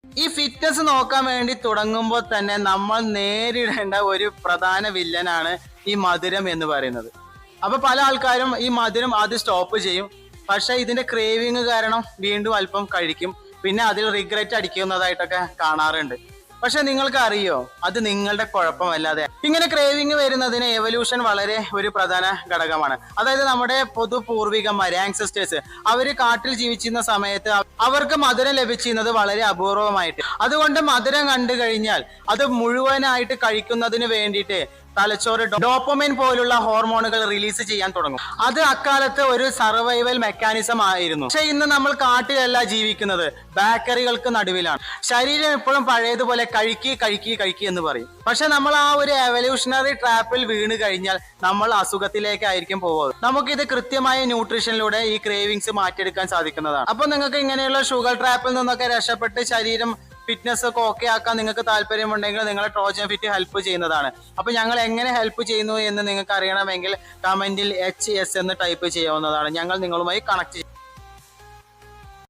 ഈ ഫിറ്റ്നസ് നോക്കാൻ വേണ്ടി തുടങ്ങുമ്പോൾ തന്നെ നമ്മൾ നേരിടേണ്ട ഒരു പ്രധാന വില്ലനാണ് ഈ മധുരം എന്ന് പറയുന്നത്. അപ്പൊ പല ആൾക്കാരും ഈ മധുരം ആദ്യം സ്റ്റോപ്പ് ചെയ്യും, പക്ഷെ ഇതിന്റെ ക്രേവിങ് കാരണം വീണ്ടും അല്പം കഴിക്കും, പിന്നെ അതിൽ റിഗ്രറ്റ് അടിക്കുന്നതായിട്ടൊക്കെ കാണാറുണ്ട്. പക്ഷെ നിങ്ങൾക്ക് അറിയോ, അത് നിങ്ങളുടെ കുഴപ്പമല്ലാതെ. ഇങ്ങനെ ക്രേവിങ് വരുന്നതിന് എവല്യൂഷൻ വളരെ ഒരു പ്രധാന ഘടകമാണ്. അതായത് നമ്മുടെ പൊതു പൂർവികന്മാര്, ആൻസസ്റ്റേഴ്സ്, അവര് കാട്ടിൽ ജീവിച്ചിരുന്ന സമയത്ത് അവർക്ക് മധുരം ലഭിച്ചിരുന്നത് വളരെ അപൂർവമായിട്ട്. അതുകൊണ്ട് മധുരം കണ്ടു കഴിഞ്ഞാൽ അത് മുഴുവനായിട്ട് കഴിക്കുന്നതിന് വേണ്ടിയിട്ട് തലച്ചോറ് ഡോപ്പമൈൻ പോലുള്ള ഹോർമോണുകൾ റിലീസ് ചെയ്യാൻ തുടങ്ങും. അത് അക്കാലത്ത് ഒരു സർവൈവൽ മെക്കാനിസം ആയിരുന്നു. പക്ഷെ ഇന്ന് നമ്മൾ കാട്ടിലല്ല ജീവിക്കുന്നത്, ബേക്കറികൾക്ക് നടുവിലാണ്. ശരീരം എപ്പോഴും പഴയതുപോലെ കഴിക്കി എന്ന് പറയും. പക്ഷെ നമ്മൾ ആ ഒരു എവല്യൂഷണറി ട്രാപ്പിൽ വീണ് കഴിഞ്ഞാൽ നമ്മൾ അസുഖത്തിലേക്കായിരിക്കും പോകുന്നത്. നമുക്കിത് കൃത്യമായ ന്യൂട്രീഷനിലൂടെ ഈ ക്രേവിങ്സ് മാറ്റിയെടുക്കാൻ സാധിക്കുന്നതാണ്. അപ്പൊ നിങ്ങൾക്ക് ഇങ്ങനെയുള്ള ഷുഗർ ട്രാപ്പിൽ നിന്നൊക്കെ രക്ഷപ്പെട്ട് ശരീരം ഫിറ്റ്നസ് ഒക്കെ ഓക്കെ ആക്കാൻ നിങ്ങൾക്ക് താല്പര്യമുണ്ടെങ്കിൽ നിങ്ങളെ ട്രോജൻ ഫിറ്റ് ഹെൽപ്പ് ചെയ്യുന്നതാണ്. അപ്പൊ ഞങ്ങൾ എങ്ങനെ ഹെൽപ്പ് ചെയ്യുന്നു എന്ന് നിങ്ങൾക്ക് അറിയണമെങ്കിൽ കമന്റിൽ HS എന്ന് ടൈപ്പ് ചെയ്യാവുന്നതാണ്. ഞങ്ങൾ നിങ്ങളുമായി കണക്ട് ചെയ്യും.